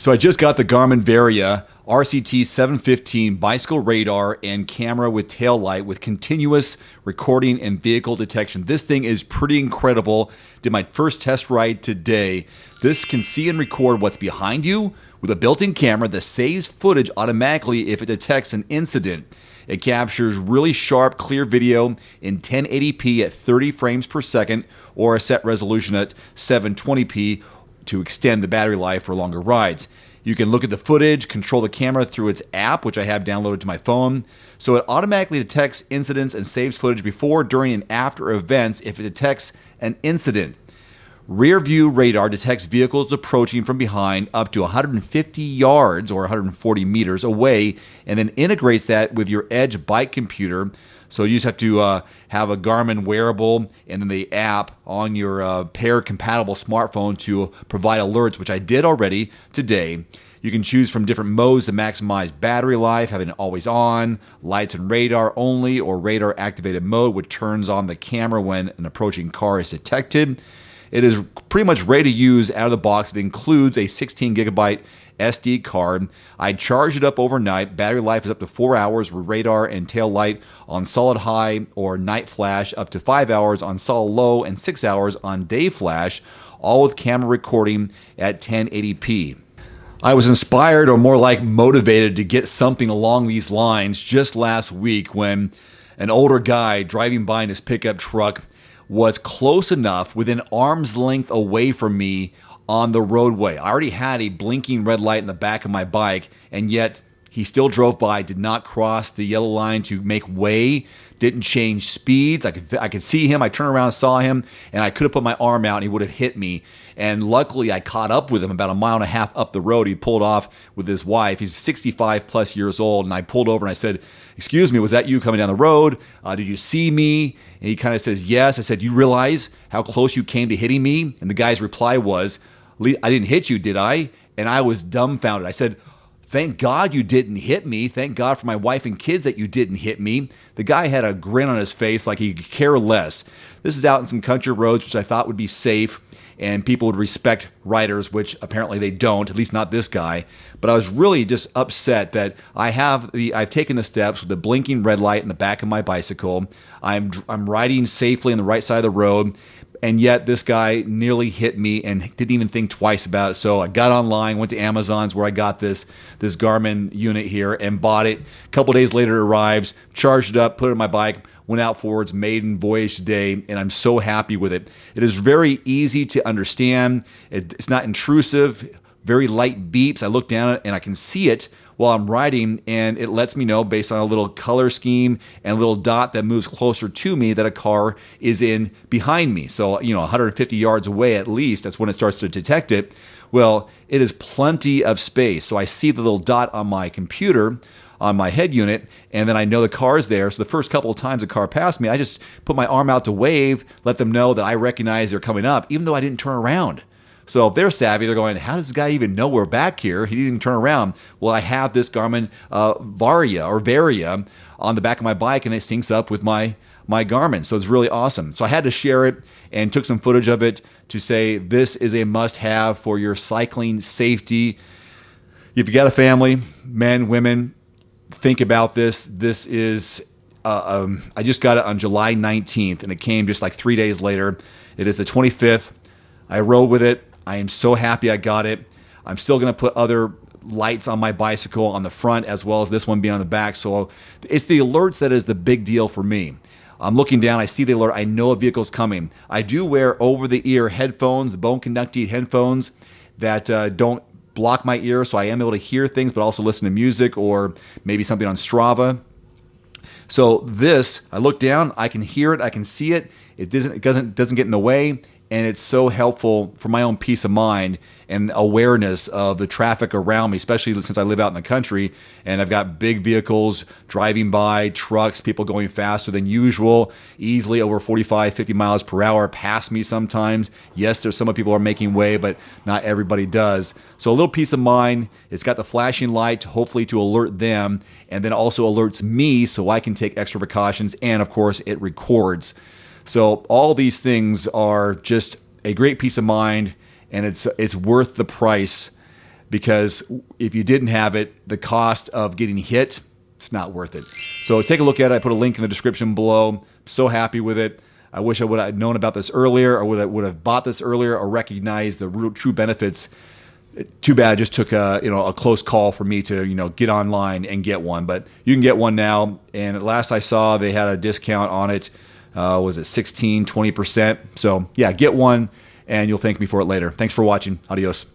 So I just got the Garmin Varia RCT715 bicycle radar and camera with tail light with continuous recording and vehicle detection. This thing is pretty incredible. Did my first test ride today. This can see and record what's behind you with a built-in camera that saves footage automatically if it detects an incident. It captures really sharp, clear video in 1080p at 30 frames per second or a set resolution at 720p to extend the battery life for longer rides. You can look at the footage, control the camera through its app, which I have downloaded to my phone. So it automatically detects incidents and saves footage before, during, and after events if it detects an incident. Rear view radar detects vehicles approaching from behind up to 150 yards or 140 meters away, and then integrates that with your Edge bike computer. So you just have to have a Garmin wearable and then the app on your pair-compatible smartphone to provide alerts, which I did already today. You can choose from different modes to maximize battery life, having it always on, lights and radar only, or radar activated mode, which turns on the camera when an approaching car is detected. It is pretty much ready to use out of the box. It includes a 16 gigabyte SD card. I charged it up overnight. Battery life is up to 4 hours with radar and tail light on solid high or night flash, up to 5 hours on solid low and 6 hours on day flash, all with camera recording at 1080p. I was inspired, or more like motivated, to get something along these lines just last week when an older guy driving by in his pickup truck was close enough, within arm's length away from me on the roadway. I already had a blinking red light in the back of my bike, and yet he still drove by, did not cross the yellow line to make way, didn't change speeds. I could see him. I turned around and saw him, and I could have put my arm out and he would have hit me. And luckily, I caught up with him about a mile and a half up the road. He pulled off with his wife. He's 65 plus years old, and I pulled over and I said, "Excuse me, was that you coming down the road? Did you see me?" And he kind of says, "Yes." I said, "Do you realize how close you came to hitting me?" And the guy's reply was, "I didn't hit you, did I?" And I was dumbfounded. I said, "Thank God you didn't hit me. Thank God for my wife and kids that you didn't hit me." The guy had a grin on his face like he could care less. This is out in some country roads, which I thought would be safe and people would respect riders, which apparently they don't, at least not this guy. But I was really just upset that I've taken the steps with the blinking red light in the back of my bicycle. I'm riding safely on the right side of the road, and yet this guy nearly hit me and didn't even think twice about it. So I got online, went to Amazon's where I got this Garmin unit here and bought it. A couple days later it arrives, charged it up, put it on my bike, went out for its maiden voyage today, and I'm so happy with it. It is very easy to understand. It's not intrusive, very light beeps. I look down at it and I can see it while I'm riding, and it lets me know based on a little color scheme and a little dot that moves closer to me that a car is in behind me. So, 150 yards away at least, that's when it starts to detect it. Well, it is plenty of space. So I see the little dot on my computer, on my head unit, and then I know the car is there. So the first couple of times the car passed me, I just put my arm out to wave, let them know that I recognize they're coming up, even though I didn't turn around. So if they're savvy, they're going, "How does this guy even know we're back here? He didn't even turn around." Well, I have this Garmin Varia on the back of my bike, and it syncs up with my Garmin. So it's really awesome. So I had to share it and took some footage of it to say this is a must-have for your cycling safety. If you got a family, men, women, think about this. This is, I just got it on July 19th, and it came just like 3 days later. It is the 25th. I rode with it. I am so happy I got it. I'm still going to put other lights on my bicycle on the front as well as this one being on the back. So it's the alerts that is the big deal for me. I'm looking down, I see the alert, I know a vehicle's coming. I do wear over-the-ear headphones, the bone-conducted headphones that don't block my ear, so I am able to hear things but also listen to music or maybe something on Strava. So this, I look down, I can hear it, I can see it. It doesn't get in the way. And it's so helpful for my own peace of mind and awareness of the traffic around me, especially since I live out in the country and I've got big vehicles driving by, trucks, people going faster than usual, easily over 45, 50 miles per hour past me sometimes. Yes, there's some people are making way, but not everybody does. So a little peace of mind. It's got the flashing light, hopefully to alert them, and then also alerts me so I can take extra precautions. And of course, it records. So all these things are just a great peace of mind, and it's worth the price because if you didn't have it, the cost of getting hit, it's not worth it. So take a look at it. I put a link in the description below. So happy with it. I wish I would have known about this earlier, or would have bought this earlier, or recognized the true benefits. Too bad it just took a close call for me to get online and get one. But you can get one now. And at last I saw, they had a discount on it. Was it 16, 20%? So yeah, get one, and you'll thank me for it later. Thanks for watching. Adios.